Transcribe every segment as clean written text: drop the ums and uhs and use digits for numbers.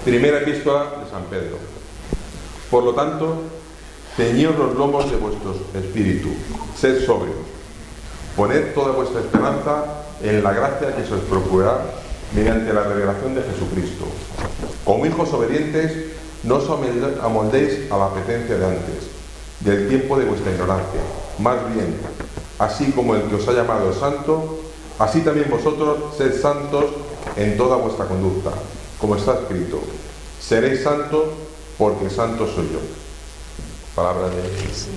Primera epístola de San Pedro. Por lo tanto, ceñíos los lomos de vuestro espíritu, sed sobrios, poned toda vuestra esperanza en la gracia que se os procurará mediante la revelación de Jesucristo. Como hijos obedientes, no os amoldéis a la presencia de antes, del tiempo de vuestra ignorancia. Más bien, así como el que os ha llamado es santo, así también vosotros sed santos en toda vuestra conducta, como está escrito: seréis santos porque santo soy yo. Palabra de Dios.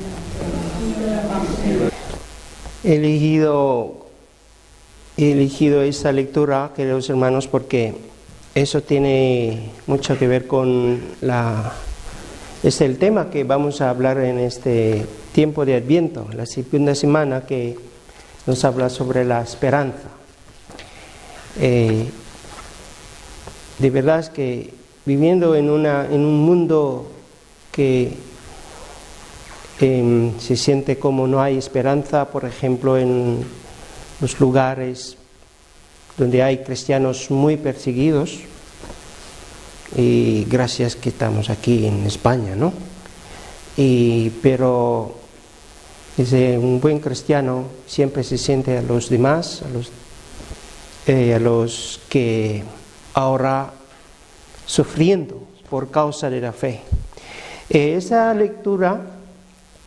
He elegido esta lectura, queridos hermanos, porque eso tiene mucho que ver con es el tema que vamos a hablar en este tiempo de Adviento, la segunda semana, que nos habla sobre la esperanza. De verdad es que viviendo en un mundo que se siente como no hay esperanza, por ejemplo, en los lugares donde hay cristianos muy perseguidos, y gracias que estamos aquí en España, ¿no? Pero desde un buen cristiano siempre se siente a los demás, a los que ahora sufriendo por causa de la fe. Esa lectura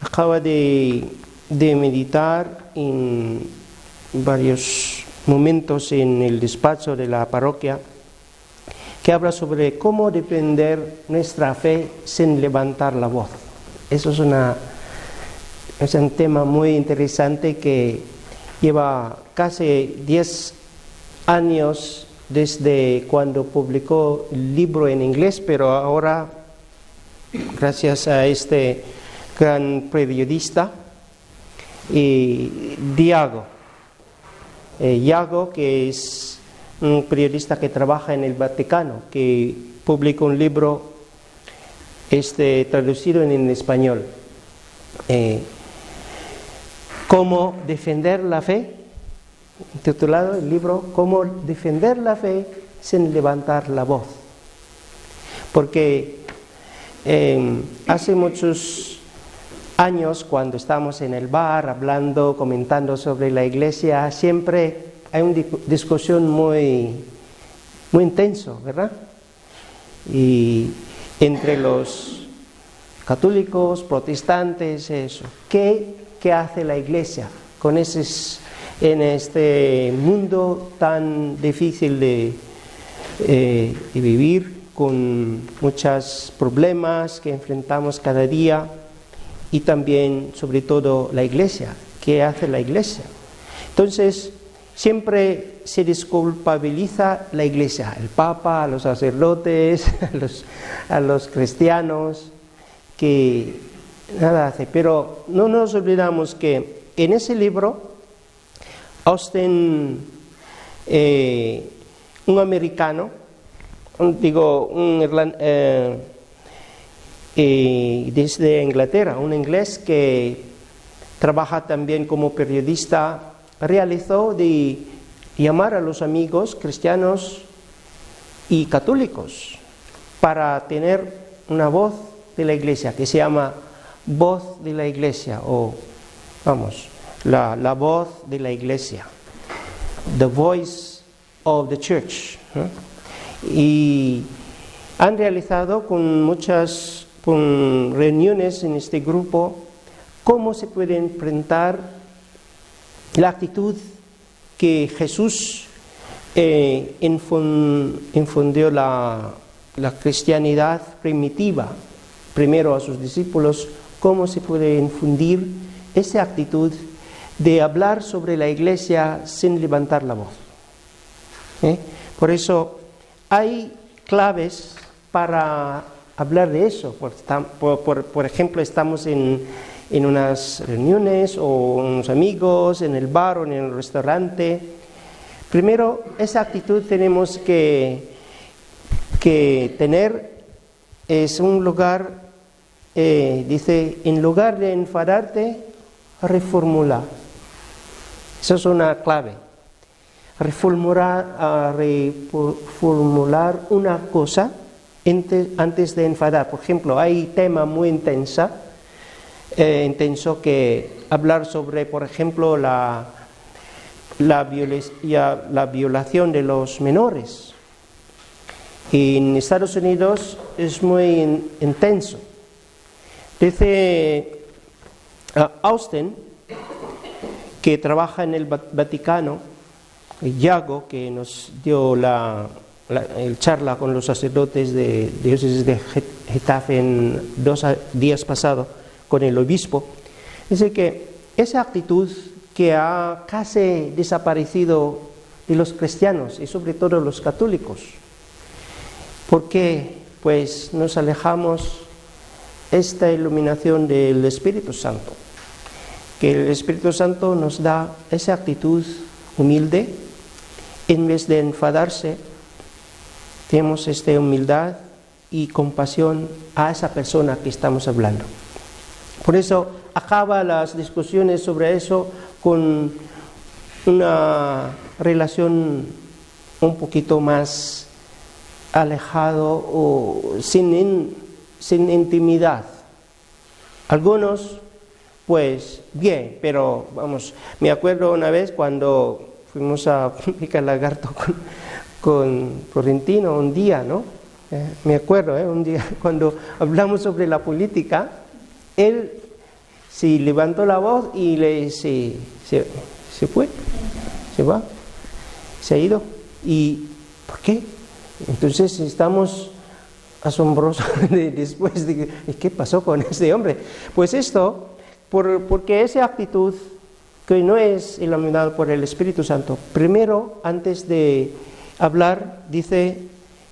acaba de meditar en varios momentos en el despacho de la parroquia, que habla sobre cómo defender nuestra fe sin levantar la voz. Eso es un tema muy interesante que lleva casi 10 años desde cuando publicó el libro en inglés, pero ahora, gracias a este gran periodista, Iago, que es un periodista que trabaja en el Vaticano, que publicó un libro traducido en español, Cómo defender la fe, titulado el libro Cómo defender la fe sin levantar la voz. Porque hace muchos años, cuando estamos en el bar hablando, comentando sobre la iglesia, siempre hay una discusión muy intensa, ¿verdad? Y entre los católicos, protestantes, eso. ¿Qué hace la iglesia en este mundo tan difícil de vivir, con muchos problemas que enfrentamos cada día? Y también, sobre todo, la iglesia. ¿Qué hace la iglesia? Entonces, siempre se desculpabiliza la iglesia, el papa, a los sacerdotes, a los cristianos, que nada hace. Pero no nos olvidamos que en ese libro, Austin, un americano, desde Inglaterra, un inglés que trabaja también como periodista, realizó de llamar a los amigos cristianos y católicos para tener una voz de la iglesia que se llama Voz de la Iglesia, o la voz de la iglesia, The Voice of the Church, ¿no? Y han realizado con muchas reuniones en este grupo cómo se puede enfrentar la actitud que Jesús infundió la cristianidad primitiva, primero a sus discípulos, cómo se puede infundir esa actitud de hablar sobre la iglesia sin levantar la voz. Por eso hay claves para hablar de eso. Por ejemplo, estamos en unas reuniones o unos amigos, en el bar o en el restaurante. Primero, esa actitud tenemos que tener. Es un lugar, dice, en lugar de enfadarte, reformula. Eso es una clave. Reformular una cosa antes de enfadar. Por ejemplo, hay tema muy intenso que hablar sobre, por ejemplo, la violación de los menores. Y en Estados Unidos es muy intenso. Dice Austin, que trabaja en el Vaticano, Yago, que nos dio el charla con los sacerdotes de diócesis de Getafe en 2 días pasados con el obispo, dice que esa actitud que ha casi desaparecido de los cristianos y sobre todo los católicos, porque pues nos alejamos esta iluminación del Espíritu Santo, que el Espíritu Santo nos da esa actitud humilde. En vez de enfadarse, tenemos esta humildad y compasión a esa persona que estamos hablando. Por eso acaba las discusiones sobre eso con una relación un poquito más alejado o sin intimidad. Algunos, pues bien, pero vamos, me acuerdo una vez cuando fuimos a Pica Lagarto con Florentino un día, ¿no? Me acuerdo, un día cuando hablamos sobre la política, él se levantó la voz y se fue, se va, se ha ido. ¿Y por qué? Entonces estamos asombrosos después de ¿qué pasó con ese hombre? Pues esto, porque esa actitud que no es iluminada por el Espíritu Santo, primero, antes de hablar, dice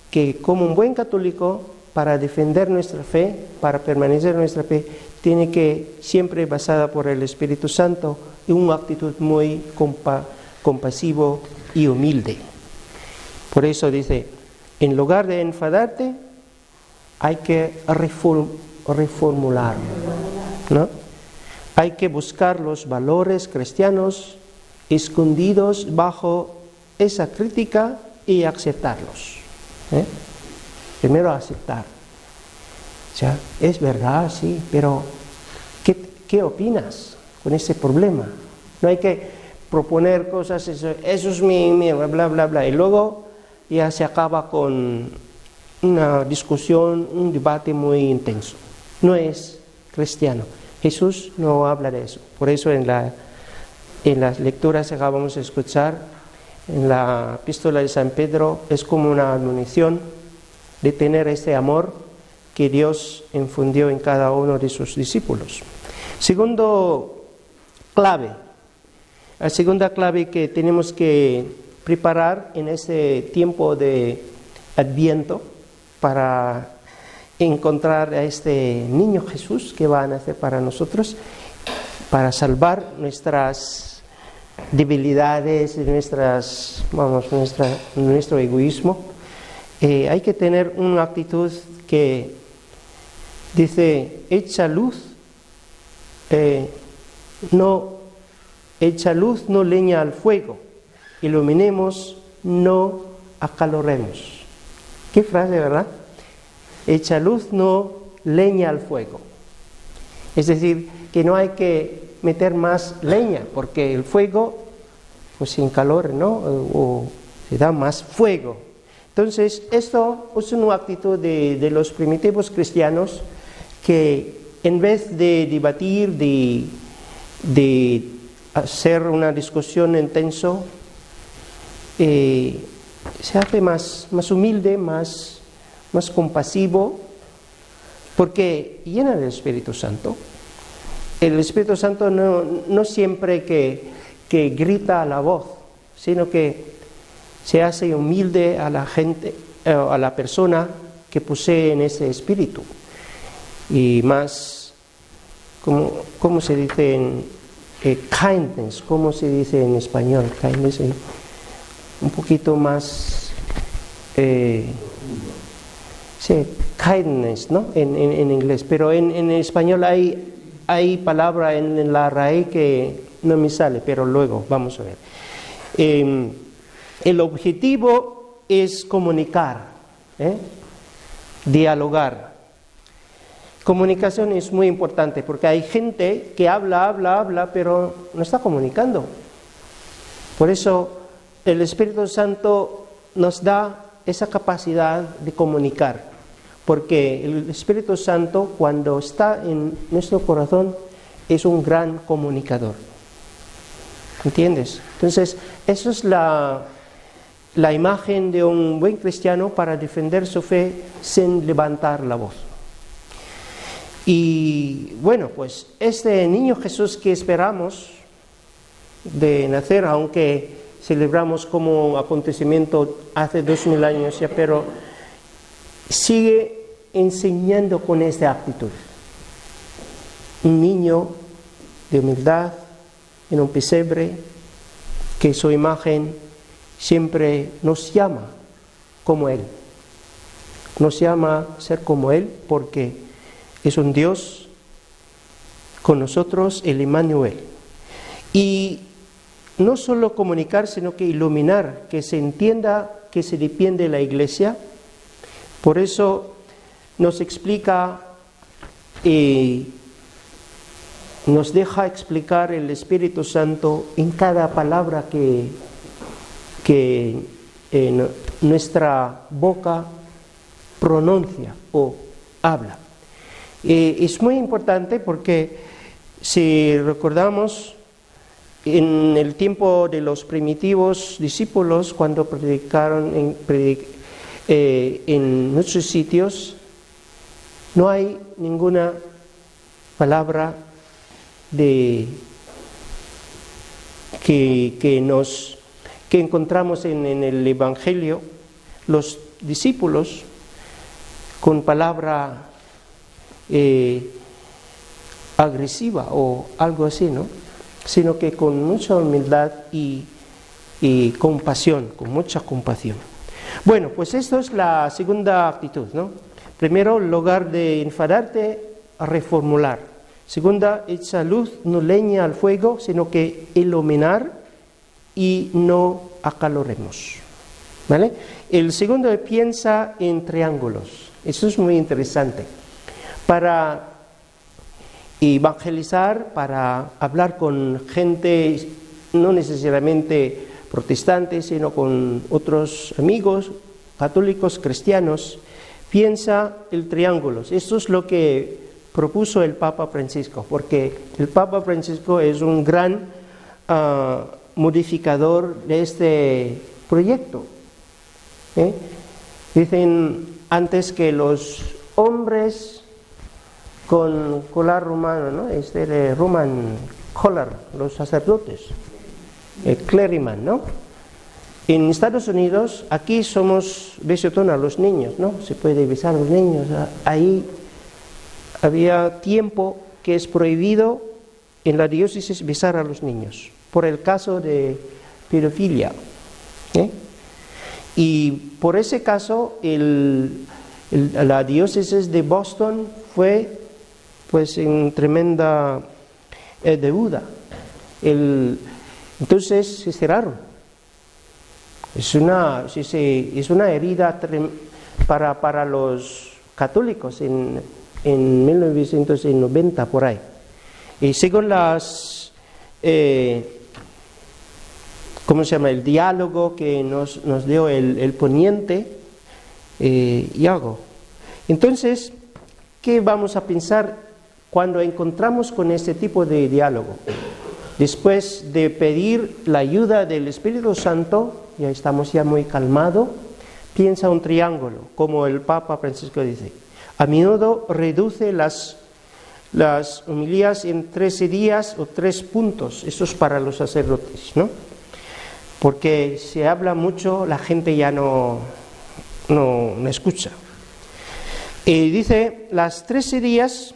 que como un buen católico, para defender nuestra fe, para permanecer en nuestra fe, tiene que siempre basada por el Espíritu Santo y una actitud muy compasivo y humilde. Por eso dice, en lugar de enfadarte, hay que reformular, ¿no? Hay que buscar los valores cristianos escondidos bajo esa crítica y aceptarlos. Primero aceptar. O sea, es verdad, sí, pero ¿qué opinas con ese problema? No hay que proponer cosas, eso es mi bla, bla, bla, y luego ya se acaba con una discusión, un debate muy intenso. No es cristiano. Jesús no habla de eso. Por eso en las lecturas que acabamos de escuchar, en la epístola de San Pedro, es como una admonición de tener este amor que Dios infundió en cada uno de sus discípulos. Segundo clave, la segunda clave que tenemos que preparar en este tiempo de Adviento para encontrar a este niño Jesús que va a nacer para nosotros, para salvar nuestras debilidades, nuestro egoísmo. Hay que tener una actitud que dice, echa luz, no leña al fuego, iluminemos, no acaloremos. ¿Qué frase, verdad? Echa luz, no leña al fuego. Es decir, que no hay que meter más leña, porque el fuego, pues sin calor, ¿no? O se da más fuego. Entonces, esto es una actitud de los primitivos cristianos que en vez de debatir, de hacer una discusión intensa, se hace más humilde, más compasivo, porque llena del Espíritu Santo. El Espíritu Santo no siempre que grita a la voz, sino que se hace humilde a la gente, a la persona que posee en ese espíritu. Y más, ¿cómo se dice en kindness? ¿Cómo se dice en español? Kindness, un poquito más, sí, kindness, ¿no? En inglés, pero en español hay palabra en la raíz que no me sale, pero luego vamos a ver. El objetivo es comunicar, dialogar. Comunicación es muy importante porque hay gente que habla, pero no está comunicando. Por eso el Espíritu Santo nos da esa capacidad de comunicar, porque el Espíritu Santo, cuando está en nuestro corazón, es un gran comunicador. ¿Entiendes? Entonces, eso es la imagen de un buen cristiano para defender su fe sin levantar la voz. Y bueno, pues este niño Jesús que esperamos de nacer, aunque celebramos como acontecimiento hace 2000 años ya, pero sigue enseñando con esta actitud. Un niño de humildad en un pesebre, que su imagen siempre nos llama como Él. Nos llama a ser como Él porque es un Dios con nosotros, el Emmanuel. Y no solo comunicar, sino que iluminar, que se entienda que se depende de la Iglesia. Por eso nos explica y nos deja explicar el Espíritu Santo en cada palabra que nuestra boca pronuncia o habla. Es muy importante porque si recordamos en el tiempo de los primitivos discípulos, cuando predicaron en muchos sitios, no hay ninguna palabra que encontramos en el Evangelio, los discípulos con palabra agresiva o algo así, ¿no? Sino que con mucha humildad y compasión, con mucha compasión. Bueno, pues esto es la segunda actitud, ¿no? Primero, en lugar de enfadarte, reformular. Segunda, echa luz, no leña al fuego, sino que iluminar y no acaloremos. ¿Vale? El segundo, piensa en triángulos. Eso es muy interesante. Para evangelizar, para hablar con gente no necesariamente protestante, sino con otros amigos católicos, cristianos, piensa en triángulos. Esto es lo que propuso el Papa Francisco, porque el Papa Francisco es un gran modificador de este proyecto. Dicen antes que los hombres con collar romano, ¿no? Roman collar, los sacerdotes, el cleriman, ¿no? En Estados Unidos, aquí somos besotón a los niños, ¿no? Se puede besar a los niños. Ahí había tiempo que es prohibido en la diócesis besar a los niños, por el caso de pedofilia. Y por ese caso, la diócesis de Boston fue pues en tremenda deuda. Entonces se cerraron. Es una herida para los católicos en 1990 por ahí. Y según el diálogo que nos dio el poniente Iago. Entonces, ¿qué vamos a pensar cuando encontramos con este tipo de diálogo? Después de pedir la ayuda del Espíritu Santo, ya estamos muy calmados, piensa un triángulo, como el Papa Francisco dice. A menudo reduce las homilías en 13 días o 3 puntos. Eso es para los sacerdotes, ¿no? Porque se habla mucho, la gente ya no escucha. Y dice las 13 días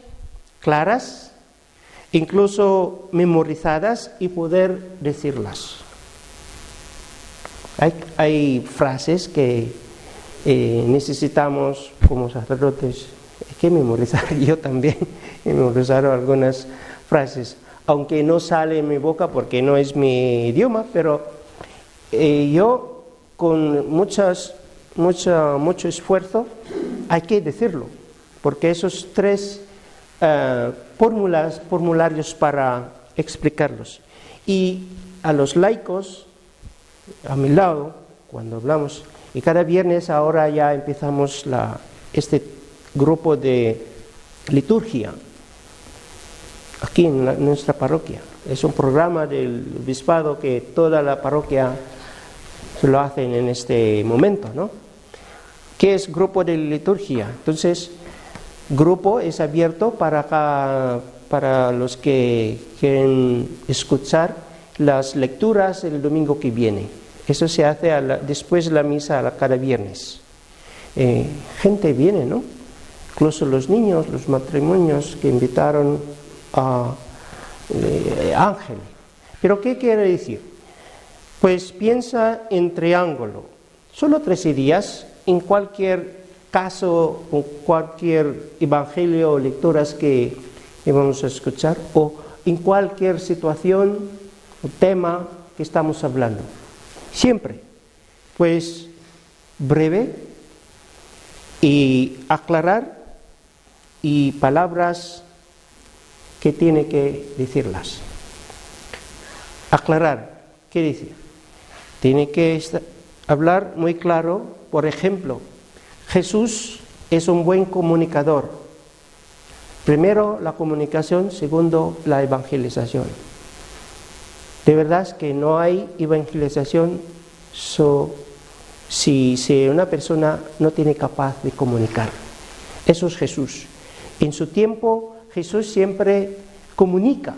claras, incluso memorizadas y poder decirlas. Hay frases que necesitamos como sacerdotes que memorizar. Yo también he memorizado algunas frases, aunque no sale en mi boca porque no es mi idioma, pero yo con mucho esfuerzo hay que decirlo, porque esos 3 formularios para explicarlos. Y a los laicos, a mi lado, cuando hablamos, y cada viernes ahora ya empezamos este grupo de liturgia aquí en nuestra parroquia. Es un programa del obispado que toda la parroquia se lo hacen en este momento, ¿no? ¿Qué es grupo de liturgia? Entonces, grupo es abierto para los que quieren escuchar las lecturas el domingo que viene. Eso se hace después de la misa cada viernes. Gente viene, ¿no? Incluso los niños, los matrimonios que invitaron a Ángel. ¿Pero qué quiere decir? Pues piensa en triángulo. Solo 13 días, en cualquier caso o cualquier evangelio o lecturas que vamos a escuchar, o en cualquier situación o tema que estamos hablando. Siempre, pues, breve y aclarar y palabras que tiene que decirlas. Aclarar, ¿qué decir? Tiene que hablar muy claro. Por ejemplo, Jesús es un buen comunicador. Primero la comunicación, segundo la evangelización. De verdad es que no hay evangelización si una persona no tiene capaz de comunicar. Eso es Jesús. En su tiempo Jesús siempre comunica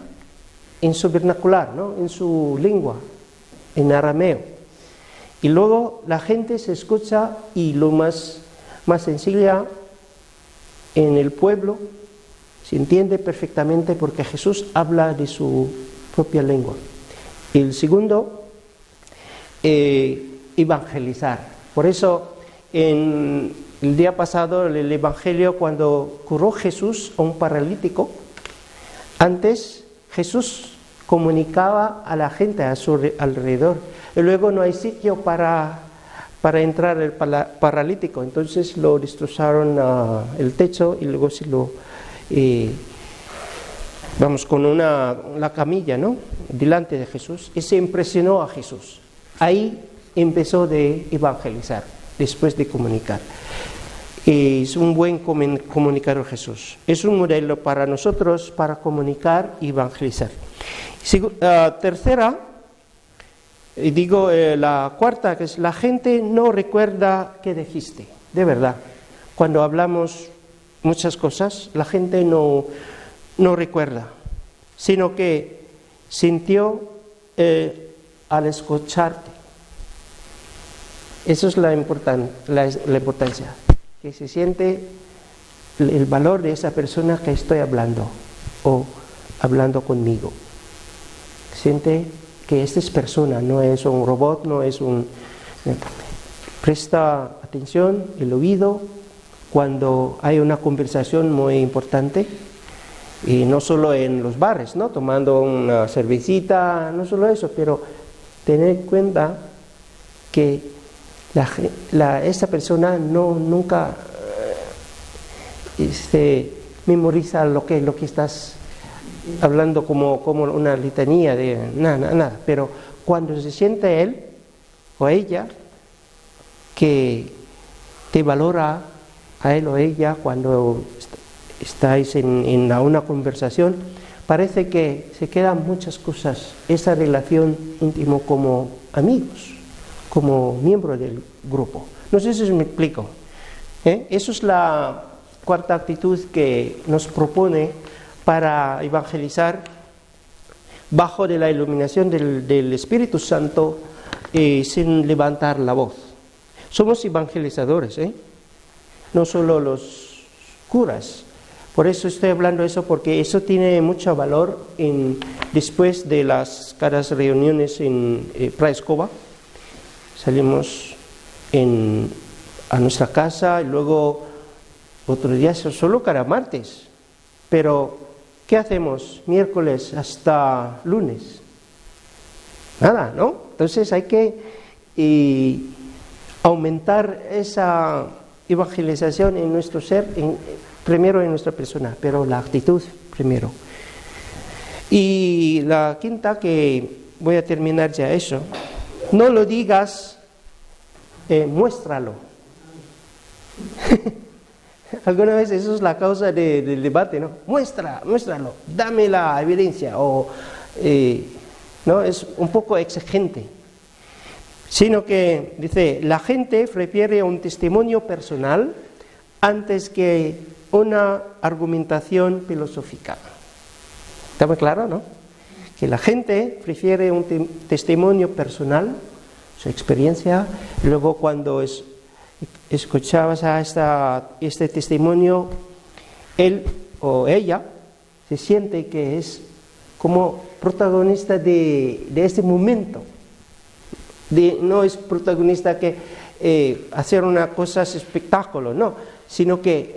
en su vernacular, ¿no? En su lengua, en arameo. Y luego la gente se escucha y lo más sencilla en el pueblo se entiende perfectamente porque Jesús habla de su propia lengua. Y el segundo, evangelizar. Por eso, en el día pasado, el Evangelio, cuando curó Jesús a un paralítico, antes Jesús comunicaba a la gente a su alrededor. Y luego no hay sitio para entrar el paralítico. Entonces lo destrozaron el techo y luego se lo... con la camilla, ¿no? Delante de Jesús, y se impresionó a Jesús. Ahí empezó de evangelizar, después de comunicar. Es un buen comunicador Jesús. Es un modelo para nosotros para comunicar y evangelizar. Tercera, la cuarta, que es la gente no recuerda qué dijiste. De verdad, cuando hablamos muchas cosas, la gente no recuerda, sino que sintió al escucharte. Eso es la importancia, que se siente el valor de esa persona que estoy hablando o hablando conmigo. Siente que esta es persona, no es un robot, no es presta atención, el oído, cuando hay una conversación muy importante. Y no solo en los bares, ¿no? Tomando una cervecita, no solo eso, pero tener en cuenta que esa persona nunca memoriza lo que estás hablando como una litanía de nada, pero cuando se siente él o ella que te valora a él o ella cuando estáis en una conversación, parece que se quedan muchas cosas, esa relación íntima como amigos, como miembro del grupo. No sé si me explico. Eso es la cuarta actitud que nos propone para evangelizar bajo de la iluminación del Espíritu Santo sin levantar la voz. Somos evangelizadores, no solo los curas. Por eso estoy hablando eso, porque eso tiene mucho valor después de cada reuniones en Praescova. Salimos a nuestra casa y luego otro día solo cada martes. Pero, ¿qué hacemos miércoles hasta lunes? Nada, ¿no? Entonces hay que aumentar esa evangelización en nuestro ser, primero en nuestra persona, pero la actitud primero. Y la quinta, que voy a terminar ya eso, no lo digas, muéstralo. Alguna vez eso es la causa del debate, ¿no? Muéstralo, dame la evidencia, ¿no? Es un poco exigente. Sino que, dice, la gente prefiere un testimonio personal antes que una argumentación filosófica. ¿Está muy claro, no? Que la gente prefiere un testimonio personal, su experiencia, y luego cuando escuchabas a este testimonio, él o ella se siente que es como protagonista de este momento. No es protagonista que hacer una cosa es espectáculo, no, sino que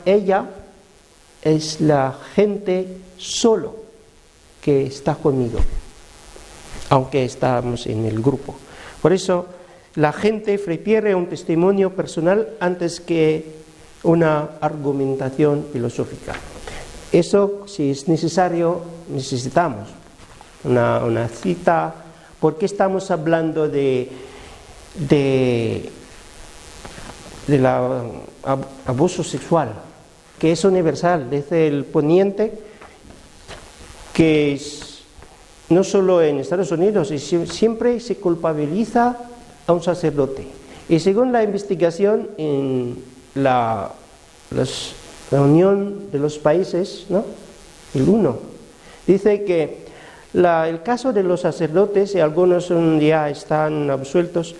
ella es la gente solo que está conmigo, aunque estamos en el grupo. Por eso la gente prefiere un testimonio personal antes que una argumentación filosófica. Eso, si es necesario, necesitamos una cita. ¿Por qué estamos hablando del abuso sexual? Que es universal, desde el poniente, que no solo en Estados Unidos, siempre se culpabiliza a un sacerdote. Y según la investigación en la Unión de los Países, ¿no? El 1, dice que el caso de los sacerdotes, y algunos ya están absueltos,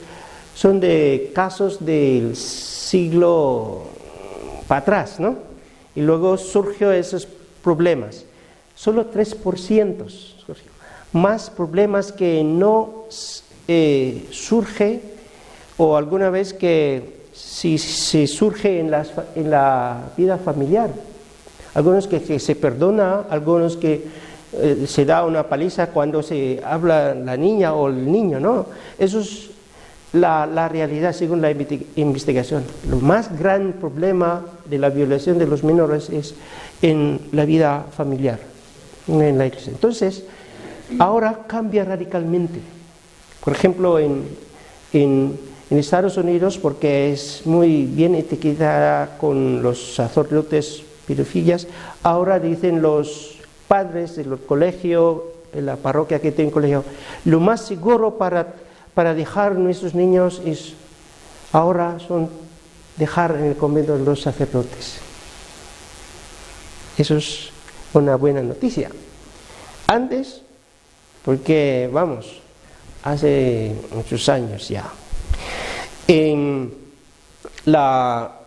son de casos del siglo para atrás, ¿no? Y luego surgió esos problemas. Solo 3% surgió. Más problemas que no surge, o alguna vez que si surge en la vida familiar. Algunos que se perdona, algunos que se da una paliza cuando se habla la niña o el niño, ¿no? Eso es la realidad según la investigación. El más gran problema de la violación de los menores es en la vida familiar, en la iglesia. Entonces, ahora cambia radicalmente. Por ejemplo, en Estados Unidos, porque es muy bien etiquetada con los sacerdotes pedófilos, ahora dicen los padres del colegio, en la parroquia que tiene colegio, lo más seguro para dejar a nuestros niños son dejar en el convento de los sacerdotes. Eso es una buena noticia. Antes, porque hace muchos años ya, la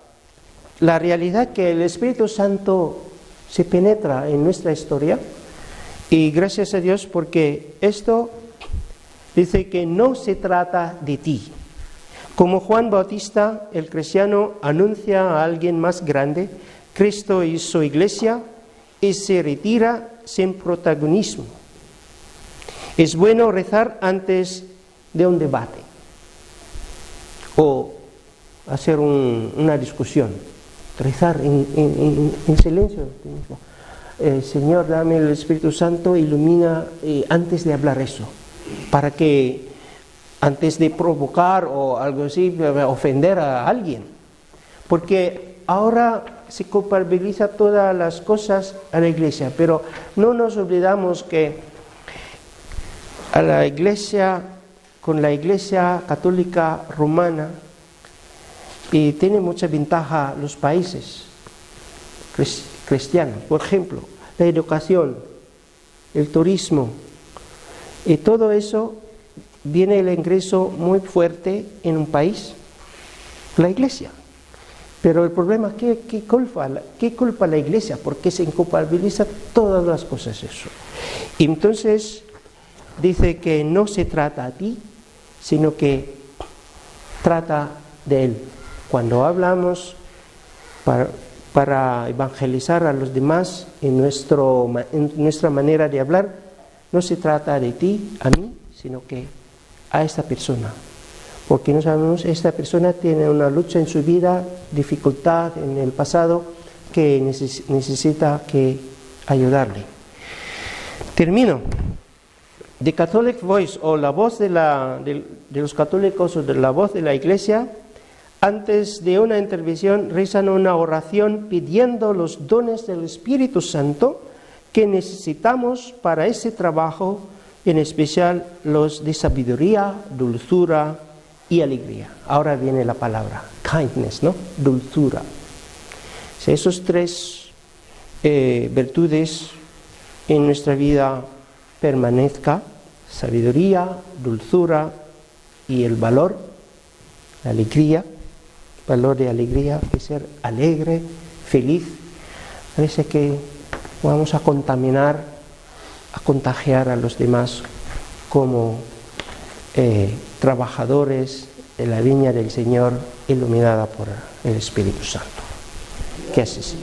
realidad que el Espíritu Santo se penetra en nuestra historia, y gracias a Dios, porque esto dice que no se trata de ti. Como Juan Bautista, el cristiano anuncia a alguien más grande, Cristo y su iglesia, y se retira sin protagonismo. Es bueno rezar antes de un debate o hacer una discusión. Rezar en silencio. Señor, dame el Espíritu Santo, ilumina antes de hablar eso, para que antes de provocar o algo así, ofender a alguien. Porque ahora se culpabiliza todas las cosas a la iglesia, pero no nos olvidamos que a la iglesia, con la iglesia católica romana, y tiene mucha ventaja los países cristianos. Por ejemplo, la educación, el turismo, y todo eso viene el ingreso muy fuerte en un país, la iglesia. Pero el problema es ¿qué culpa la iglesia? Porque se culpabiliza todas las cosas eso. Y entonces dice que no se trata a ti, sino que trata de él. Cuando hablamos para evangelizar a los demás en nuestra manera de hablar, no se trata de ti, a mí, sino que a esta persona. porque no sabemos, esta persona tiene una lucha en su vida, dificultad en el pasado, que necesita que ayudarle. Termino. The Catholic Voice, o la voz de los católicos, o de la voz de la Iglesia, antes de una intervención rezan una oración pidiendo los dones del Espíritu Santo que necesitamos para ese trabajo, en especial los de sabiduría, dulzura y alegría. Ahora viene la palabra, kindness, ¿no? Dulzura. Si esos tres virtudes en nuestra vida permanezca, sabiduría, dulzura y el valor, la alegría, valor de alegría, que ser alegre, feliz. Parece que vamos a contaminar, a contagiar a los demás como trabajadores de la viña del Señor iluminada por el Espíritu Santo. Que así sea.